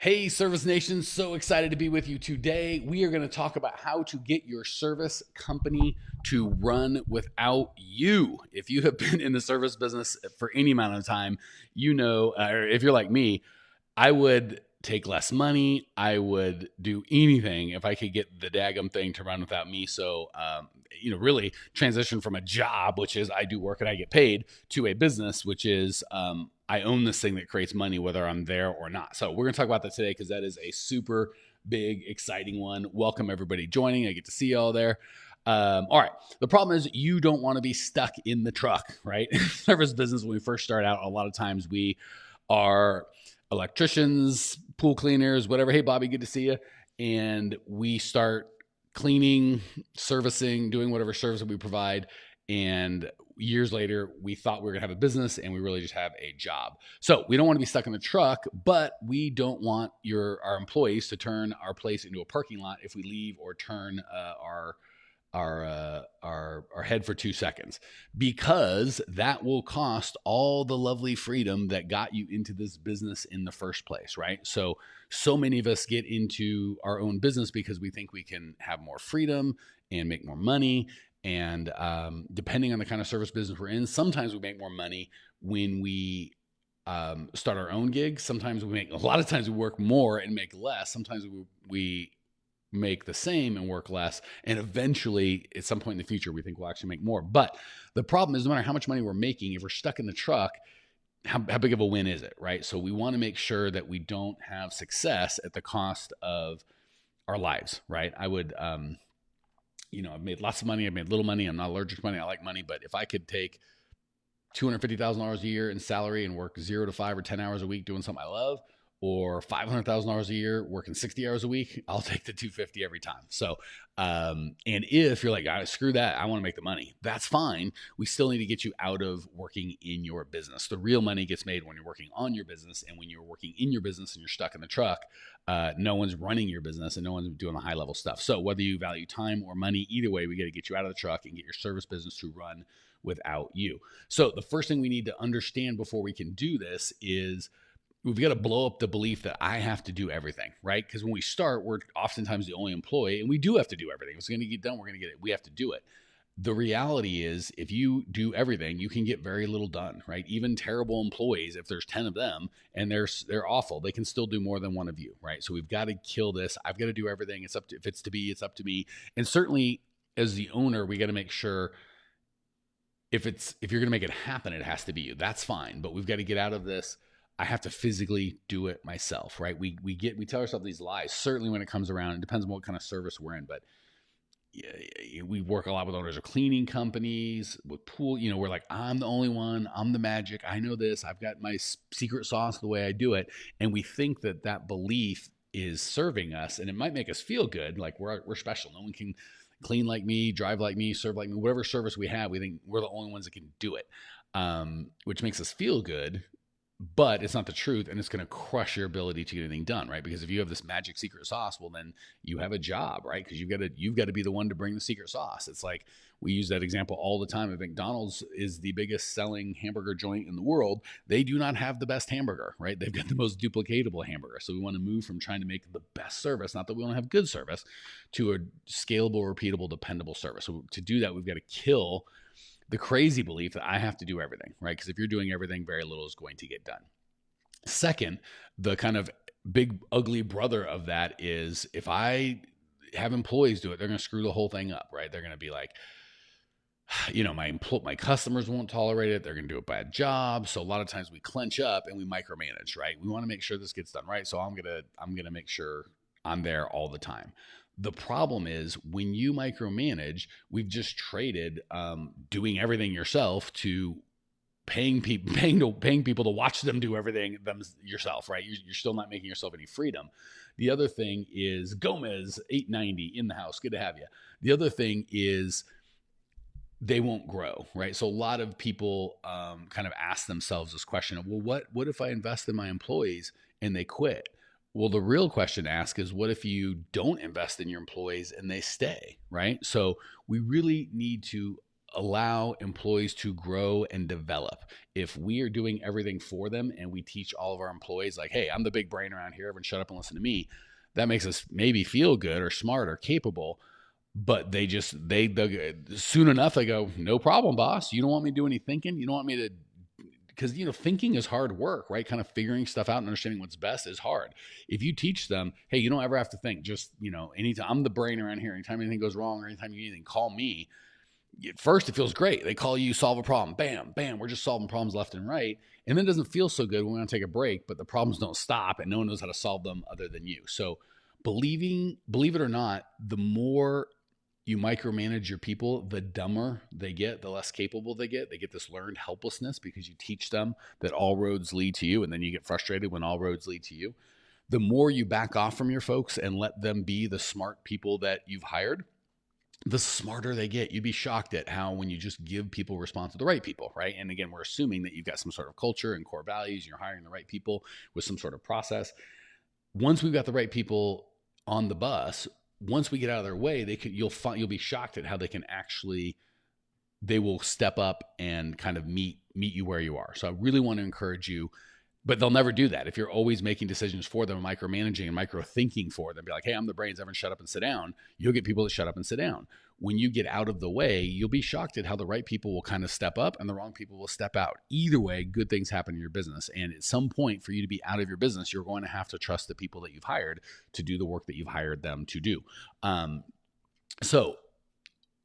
Hey, Service Nation, so excited to be with you today. We are going to talk about how to get your service company to run without you. If you have been in the service business for any amount of time, you know, or if you're like me, I would take less money. I would do anything if I could get the daggum thing to run without me. So, really transition from a job, which is I do work and I get paid, to a business, which is I own this thing that creates money whether I'm there or not. So we're going to talk about that today because that is a super big, exciting one. Welcome everybody joining. I get to see you all there. All right. The problem is you don't want to be stuck in the truck, right? Service business, when we first start out, a lot of times we are electricians, pool cleaners, whatever. Hey, Bobby, good to see you. And we start cleaning, servicing, doing whatever service that we provide. And years later, we thought we were going to have a business and we really just have a job. So we don't want to be stuck in the truck, but we don't want our employees to turn our place into a parking lot if we leave or turn our head for 2 seconds, because that will cost all the lovely freedom that got you into this business in the first place, right? So many of us get into our own business because we think we can have more freedom and make more money. And depending on the kind of service business we're in, sometimes we make more money when we start our own gigs. Sometimes a lot of times we work more and make less. Sometimes we make the same and work less. And eventually, at some point in the future, we think we'll actually make more. But the problem is, no matter how much money we're making, if we're stuck in the truck, how big of a win is it, right? So we want to make sure that we don't have success at the cost of our lives, right? I've made lots of money. I've made little money. I'm not allergic to money. I like money. But if I could take $250,000 a year in salary and work 0 to 5 or 10 hours a week doing something I love, or $500,000 a year working 60 hours a week, I'll take the 250 every time. So, and if you're like, screw that, I want to make the money, that's fine. We still need to get you out of working in your business. The real money gets made when you're working on your business, and when you're working in your business and you're stuck in the truck, no one's running your business and no one's doing the high level stuff. So whether you value time or money, either way, we got to get you out of the truck and get your service business to run without you. So the first thing we need to understand before we can do this is we've got to blow up the belief that I have to do everything, right? Because when we start, we're oftentimes the only employee, and we do have to do everything. If it's going to get done, we're going to get it. We have to do it. The reality is, if you do everything, you can get very little done, right? Even terrible employees, if there's 10 of them and they're awful, they can still do more than one of you, right? So we've got to kill this. I've got to do everything. If it's to be, it's up to me. And certainly as the owner, we got to make sure if you're going to make it happen, it has to be you. That's fine, but we've got to get out of this. I have to physically do it myself, right? We tell ourselves these lies. Certainly, when it comes around, it depends on what kind of service we're in, but we work a lot with owners of cleaning companies, with pool. We're like, I'm the only one. I'm the magic. I know this. I've got my secret sauce the way I do it, and we think that belief is serving us, and it might make us feel good, like we're special. No one can clean like me, drive like me, serve like me. Whatever service we have, we think we're the only ones that can do it, which makes us feel good, but it's not the truth, and it's going to crush your ability to get anything done, right? Because if you have this magic secret sauce, well, then you have a job, right? Because you've got to be the one to bring the secret sauce. It's like we use that example all the time. If McDonald's is the biggest selling hamburger joint in the world, they do not have the best hamburger, right? They've got the most duplicatable hamburger. So we want to move from trying to make the best service, not that we don't have good service, to a scalable, repeatable, dependable service. So to do that, we've got to kill the crazy belief that I have to do everything, right? Because if you're doing everything, very little is going to get done. Second, the kind of big ugly brother of that is, if I have employees do it, they're going to screw the whole thing up, right? They're going to be like, my customers won't tolerate it. They're going to do a bad job. So a lot of times we clench up and we micromanage, right? We want to make sure this gets done right. So I'm going to make sure I'm there all the time. The problem is, when you micromanage, we've just traded doing everything yourself to paying people to watch them do everything yourself, right? You're still not making yourself any freedom. The other thing is, Gomez 890 in the house. Good to have you. The other thing is, they won't grow, right? So a lot of people kind of ask themselves this question of, well, what if I invest in my employees and they quit? Well, the real question to ask is, what if you don't invest in your employees and they stay, right? So we really need to allow employees to grow and develop. If we are doing everything for them and we teach all of our employees, like, hey, I'm the big brain around here, everyone shut up and listen to me, that makes us maybe feel good or smart or capable. But they soon enough, they go, no problem, boss. You don't want me to do any thinking. You don't want me to, because thinking is hard work, right? Kind of figuring stuff out and understanding what's best is hard. If you teach them, hey, you don't ever have to think, just anytime, I'm the brain around here, anytime anything goes wrong or anytime you need anything, call me. At first it feels great. They call you, solve a problem, bam bam, we're just solving problems left and right. And then it doesn't feel so good when we want to take a break, but the problems don't stop and no one knows how to solve them other than you. So believe it or not, the more you micromanage your people, the dumber they get, the less capable they get. They get this learned helplessness because you teach them that all roads lead to you, and then you get frustrated when all roads lead to you. The more you back off from your folks and let them be the smart people that you've hired, the smarter they get. You'd be shocked at how, when you just give people responsibility, the right people, right? And again, we're assuming that you've got some sort of culture and core values, you're hiring the right people with some sort of process. Once we've got the right people on the bus, once we get out of their way, you'll be shocked at how they will step up and kind of meet you where you are. So I really want to encourage you, but they'll never do that. If you're always making decisions for them, micromanaging and micro thinking for them, be like, hey, I'm the brains, everyone shut up and sit down. You'll get people to shut up and sit down. When you get out of the way, you'll be shocked at how the right people will kind of step up and the wrong people will step out. Either way, good things happen in your business. And at some point, for you to be out of your business, you're going to have to trust the people that you've hired to do the work that you've hired them to do. So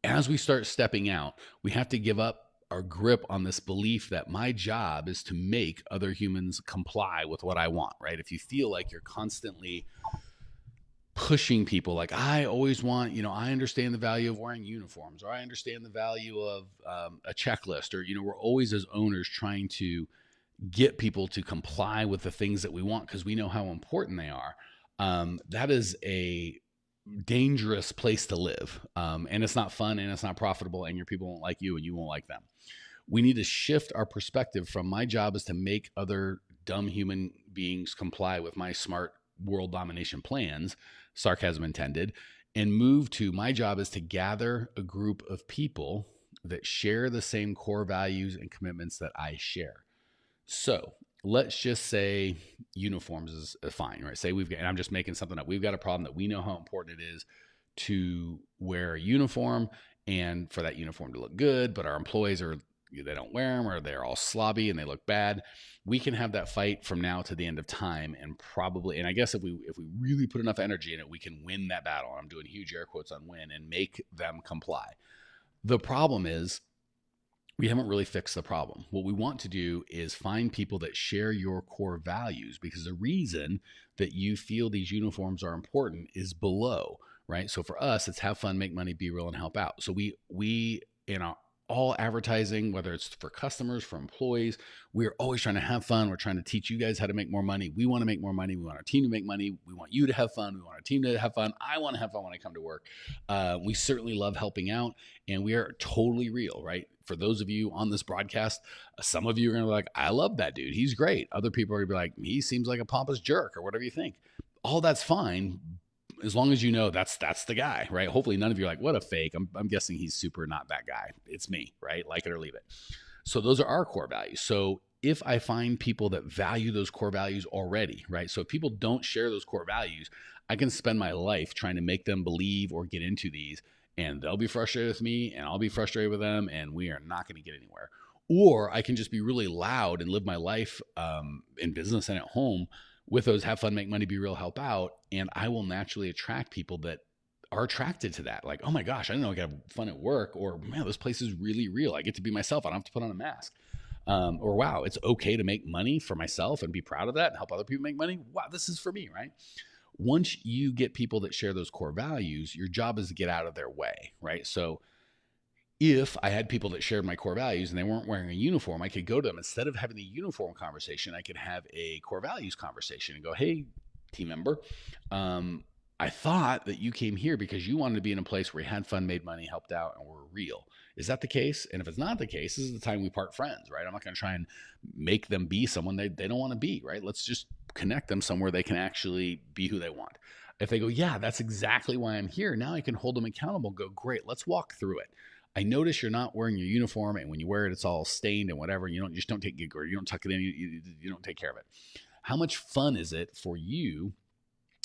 as we start stepping out, we have to give up our grip on this belief that my job is to make other humans comply with what I want, right? If you feel like you're constantly pushing people, like, I always want, I understand the value of wearing uniforms, or I understand the value of a checklist, or, we're always as owners trying to get people to comply with the things that we want because we know how important they are. That is a dangerous place to live. And it's not fun and it's not profitable, and your people won't like you and you won't like them. We need to shift our perspective from my job is to make other dumb human beings comply with my smart world domination plans, sarcasm intended, and move to my job is to gather a group of people that share the same core values and commitments that I share. So let's just say uniforms is fine, right? Say and I'm just making something up. We've got a problem that we know how important it is to wear a uniform and for that uniform to look good, but our employees they don't wear them, or they're all slobby and they look bad. We can have that fight from now to the end of time, and I guess if we really put enough energy in it, we can win that battle. I'm doing huge air quotes on win, and make them comply. The problem is we haven't really fixed the problem. What we want to do is find people that share your core values, because the reason that you feel these uniforms are important is below, right? So for us, it's have fun, make money, be real, and help out. So we in all advertising, whether it's for customers, for employees, we're always trying to have fun. We're trying to teach you guys how to make more money. We want to make more money. We want our team to make money. We want you to have fun. We want our team to have fun. I want to have fun when I come to work. We certainly love helping out, and we are totally real, right? For those of you on this broadcast, some of you are going to be like, I love that dude. He's great. Other people are going to be like, he seems like a pompous jerk, or whatever you think. All that's fine, as long as you know that's the guy, right? Hopefully none of you are like, what a fake. I'm guessing he's super not that guy. It's me, right? Like it or leave it. So those are our core values. So if I find people that value those core values already, right? So if people don't share those core values, I can spend my life trying to make them believe or get into these, and they'll be frustrated with me and I'll be frustrated with them, and we are not going to get anywhere. Or I can just be really loud and live my life in business and at home with those have fun, make money, be real, help out. And I will naturally attract people that are attracted to that. Like, oh my gosh, I didn't know I could have fun at work. Or, man, this place is really real. I get to be myself. I don't have to put on a mask. Or, wow, it's okay to make money for myself and be proud of that and help other people make money. Wow, this is for me, right? Once you get people that share those core values, your job is to get out of their way, right? So if I had people that shared my core values and they weren't wearing a uniform, I could go to them. Instead of having the uniform conversation, I could have a core values conversation and go, hey, team member, I thought that you came here because you wanted to be in a place where you had fun, made money, helped out, and were real. Is that the case? And if it's not the case, this is the time we part friends, right? I'm not going to try and make them be someone they don't want to be, right? Let's just connect them somewhere they can actually be who they want. If they go, yeah, that's exactly why I'm here, now I can hold them accountable, go, great, let's walk through it. I notice you're not wearing your uniform, and when you wear it, it's all stained and whatever. And you just don't take good, or you don't tuck it in. You don't take care of it. How much fun is it for you?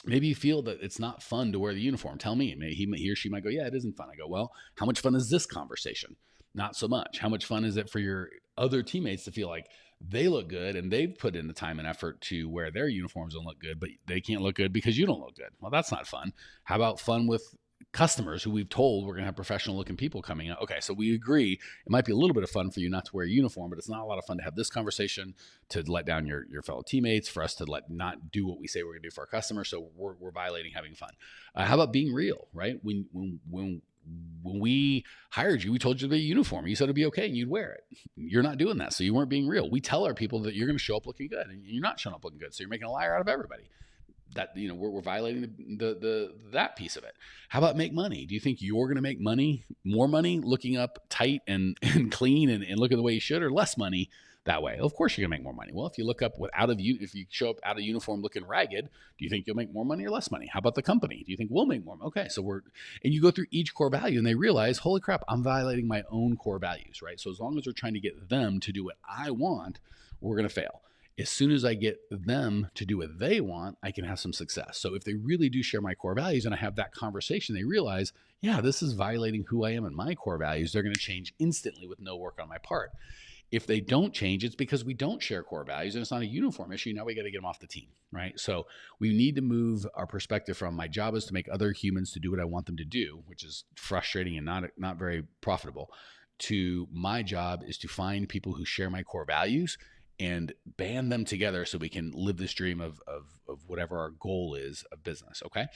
Maybe you feel that it's not fun to wear the uniform. Tell me. Maybe he or she might go, yeah, it isn't fun. I go, well, how much fun is this conversation? Not so much. How much fun is it for your other teammates to feel like they look good and they've put in the time and effort to wear their uniforms and look good, but they can't look good because you don't look good? Well, that's not fun. How about fun with customers who we've told we're going to have professional looking people coming out? Okay, so we agree it might be a little bit of fun for you not to wear a uniform, but it's not a lot of fun to have this conversation, to let down your fellow teammates, for us to not do what we say we're going to do for our customers. So we're violating having fun. How about being real, right? When we hired you, we told you to be a uniform. You said it'd be okay and you'd wear it. You're not doing that. So you weren't being real. We tell our people that you're going to show up looking good, and you're not showing up looking good. So you're making a liar out of everybody. That, we're violating the that piece of it. How about make money? Do you think you're going to make more money looking up tight and clean and looking the way you should, or less money that way? Of course you're going to make more money. Well, if you look up if you show up out of uniform looking ragged, do you think you'll make more money or less money? How about the company? Do you think we'll make more? Okay, so and you go through each core value and they realize, holy crap, I'm violating my own core values, right? So as long as we're trying to get them to do what I want, we're going to fail. As soon as I get them to do what they want, I can have some success. So if they really do share my core values and I have that conversation, they realize, yeah, this is violating who I am and my core values. They're going to change instantly with no work on my part. If they don't change, it's because we don't share core values and it's not a uniform issue. Now we got to get them off the team, right? So we need to move our perspective from my job is to make other humans to do what I want them to do, which is frustrating and not very profitable, to my job is to find people who share my core values and band them together so we can live this dream of whatever our goal is of business. Okay.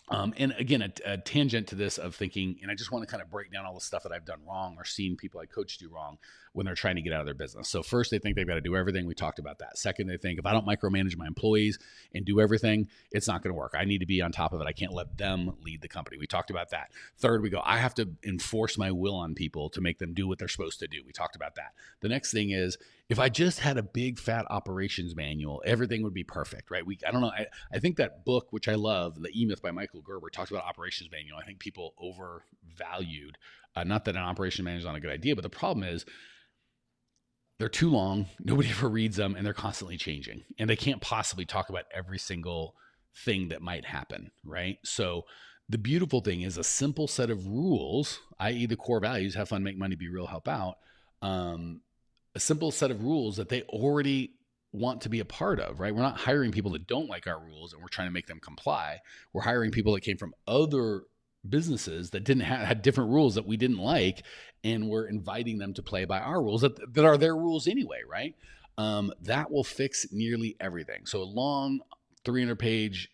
And again, a tangent to this of thinking, and I just want to kind of break down all the stuff that I've done wrong or seen people I coach do wrong when they're trying to get out of their business. So first, they think they've got to do everything. We talked about that. Second, they think if I don't micromanage my employees and do everything, it's not going to work. I need to be on top of it. I can't let them lead the company. We talked about that. Third, we go, I have to enforce my will on people to make them do what they're supposed to do. We talked about that. The next thing is, if I just had a big fat operations manual, everything would be perfect, right? I don't know. I think that book, which I love, The E-Myth by Michael Gerber, talks about operations manual. I think people overvalued, not that an operations manual is not a good idea, but the problem is they're too long. Nobody ever reads them, and they're constantly changing, and they can't possibly talk about every single thing that might happen, right? So the beautiful thing is a simple set of rules, i.e. the core values: have fun, make money, be real, help out. A simple set of rules that they already want to be a part of, right? We're not hiring people that don't like our rules and we're trying to make them comply. We're hiring people that came from other businesses that had different rules that we didn't like, and we're inviting them to play by our rules that are their rules anyway, right? That will fix nearly everything. So a long 300-page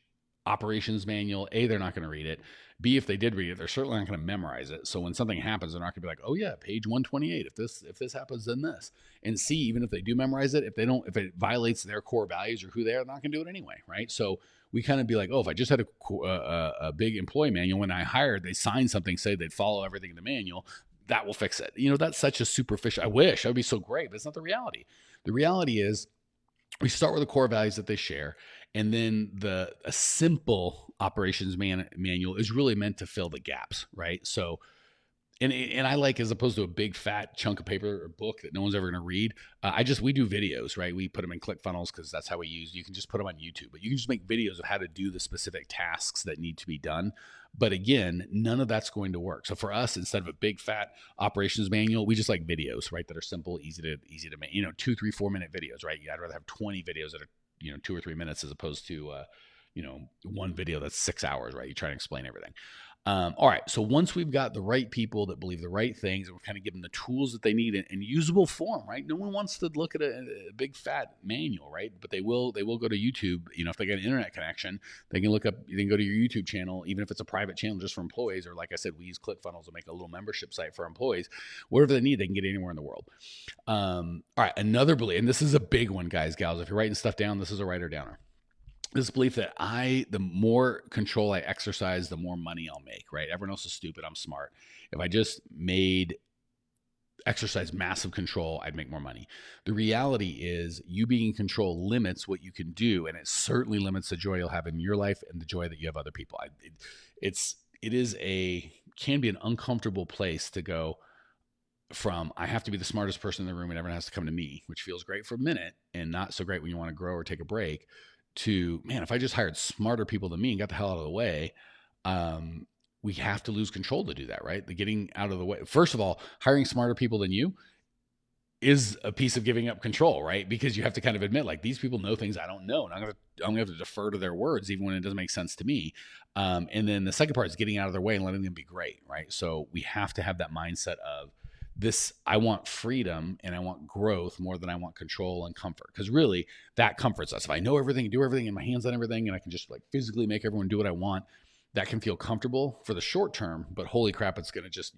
operations manual, A, they're not going to read it. B, if they did read it, they're certainly not going to memorize it. So when something happens, they're not going to be like, oh yeah, page 128. If this happens, then this. And C, even if they do memorize it, if it violates their core values or who they are, they're not going to do it anyway, right? So we kind of be like, oh, if I just had a big employee manual, when I hired, they signed something, say they'd follow everything in the manual, that will fix it. That's such a superficial. I wish that would be so great, but it's not the reality. The reality is, we start with the core values that they share, and then a simple operations manual is really meant to fill the gaps, right? So, and I like, as opposed to a big fat chunk of paper or book that no one's ever going to read, we do videos, right? We put them in ClickFunnels because that's how you can just put them on YouTube, but you can just make videos of how to do the specific tasks that need to be done. But again, none of that's going to work. So for us, instead of a big fat operations manual, we just like videos, right? That are simple, easy to make, 2, 3, 4 minute videos, right? I'd rather have 20 videos that are, 2 or 3 minutes as opposed to, one video that's 6 hours, right? You try to explain everything. All right. So once we've got the right people that believe the right things, and we're kind of giving them the tools that they need in usable form, right? No one wants to look at a big fat manual, right? But they will go to YouTube. If they got an internet connection, they can go to your YouTube channel, even if it's a private channel just for employees, or like I said, we use ClickFunnels to make a little membership site for employees. Whatever they need, they can get anywhere in the world. All right. Another belief, and this is a big one, guys, gals. If you're writing stuff down, this is a writer downer. This belief that the more control I exercise, the more money I'll make, right? Everyone else is stupid. I'm smart. If I just exercise massive control, I'd make more money. The reality is, you being in control limits what you can do, and it certainly limits the joy you'll have in your life and the joy that you have other people. it is can be an uncomfortable place to go from I have to be the smartest person in the room and everyone has to come to me, which feels great for a minute and not so great when you want to grow or take a break, to man, if I just hired smarter people than me and got the hell out of the way, um, we have to lose control to do that, right? The getting out of the way. First of all, hiring smarter people than you is a piece of giving up control, right? Because you have to kind of admit, like, these people know things I don't know, and I'm gonna have to defer to their words, even when it doesn't make sense to me. And then the second part is getting out of their way and letting them be great, right? So we have to have that mindset of this: I want freedom and I want growth more than I want control and comfort. Because really, that comforts us. If I know everything, do everything, and my hands on everything, and I can just like physically make everyone do what I want, that can feel comfortable for the short term, but holy crap, it's going to just,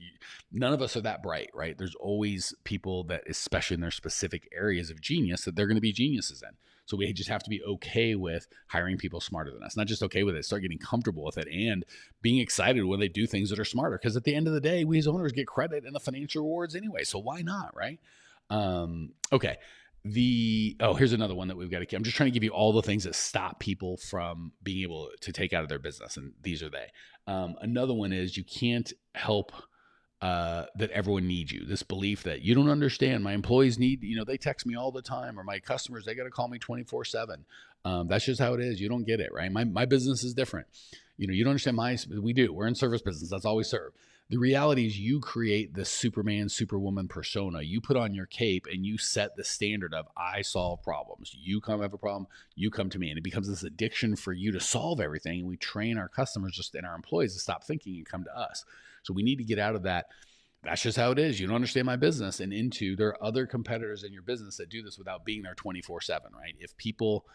none of us are that bright, right? There's always people that, especially in their specific areas of genius, that they're going to be geniuses in. So we just have to be okay with hiring people smarter than us, not just okay with it, start getting comfortable with it and being excited when they do things that are smarter. Because at the end of the day, we as owners get credit and the financial rewards anyway. So why not, right? Okay. Here's another one that we've got to keep. I'm just trying to give you all the things that stop people from being able to take out of their business, and these are they. Another one is you can't help that everyone needs you. This belief that you don't understand. My employees need, they text me all the time, or my customers, they got to call me 24/7. That's just how it is. You don't get it, right? My business is different. You don't understand we're in service business. That's all we serve. The reality is you create the Superman, Superwoman persona. You put on your cape and you set the standard of I solve problems. You come have a problem, you come to me. And it becomes this addiction for you to solve everything. And we train our customers and our employees to stop thinking and come to us. So we need to get out of that. That's just how it is. You don't understand my business. And into there are other competitors in your business that do this without being there 24/7, right? If people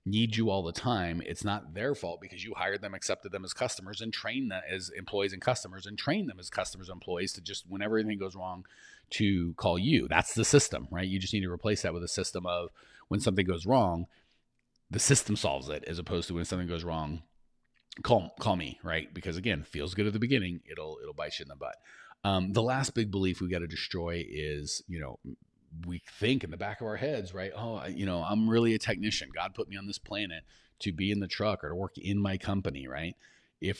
need you all the time, it's not their fault because you hired them, accepted them as customers, and trained them as employees and customers, and trained them as customers and employees to just, whenever anything goes wrong, to call you. That's the system, right? You just need to replace that with a system of when something goes wrong, the system solves it, as opposed to when something goes wrong, call me, right? Because again, feels good at the beginning, it'll bite you in the butt. The last big belief we got to destroy is, we think in the back of our heads, right? Oh, I'm really a technician. God put me on this planet to be in the truck or to work in my company, right?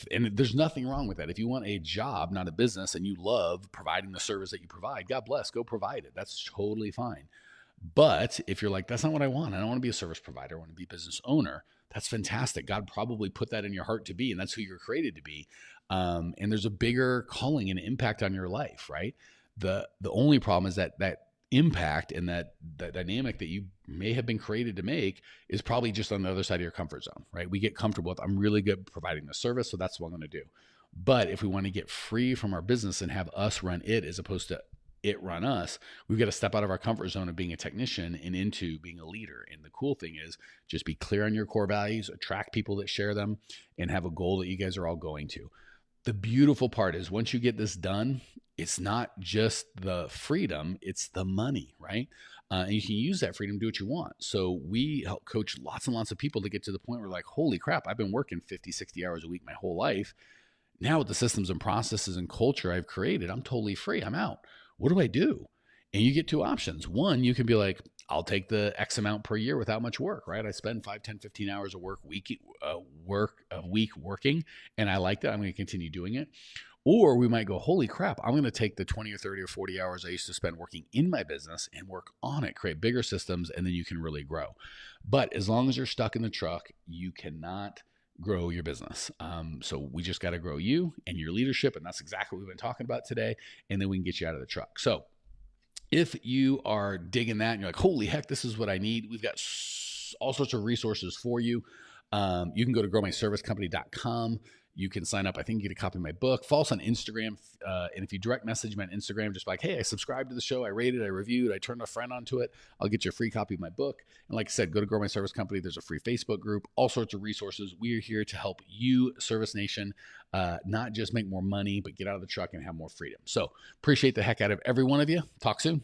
And there's nothing wrong with that. If you want a job, not a business, and you love providing the service that you provide, God bless, go provide it. That's totally fine. But if you're like, that's not what I want, I don't want to be a service provider, I want to be a business owner, that's fantastic. God probably put that in your heart to be, and that's who you're created to be. And there's a bigger calling and impact on your life, right? The only problem is that impact and that dynamic that you may have been created to make is probably just on the other side of your comfort zone, right? We get comfortable with, I'm really good at providing the service, so that's what I'm going to do. But if we want to get free from our business and have us run it as opposed to it run us, we've got to step out of our comfort zone of being a technician and into being a leader. And the cool thing is just be clear on your core values, attract people that share them, and have a goal that you guys are all going to. The beautiful part is once you get this done, it's not just the freedom, it's the money, right? And you can use that freedom to do what you want. So we help coach lots and lots of people to get to the point where like, holy crap, I've been working 50, 60 hours a week my whole life. Now with the systems and processes and culture I've created, I'm totally free. I'm out. What do I do? And you get two options. One, you can be like, I'll take the X amount per year without much work, right? I spend 5, 10, 15 hours a week working, and I like that. I'm going to continue doing it. Or we might go, holy crap, I'm going to take the 20 or 30 or 40 hours I used to spend working in my business and work on it, create bigger systems, and then you can really grow. But as long as you're stuck in the truck, you cannot grow your business. So we just got to grow you and your leadership. And that's exactly what we've been talking about today. And then we can get you out of the truck. So if you are digging that and you're like, holy heck, this is what I need, we've got all sorts of resources for you. You can go to growmyservicecompany.com. You can sign up. I think you get a copy of my book. Follow us on Instagram. And if you direct message me on Instagram, just like, hey, I subscribed to the show. I rated, I reviewed, I turned a friend onto it. I'll get you a free copy of my book. And like I said, go to Grow My Service Company. There's a free Facebook group, all sorts of resources. We are here to help you, Service Nation, not just make more money, but get out of the truck and have more freedom. So appreciate the heck out of every one of you. Talk soon.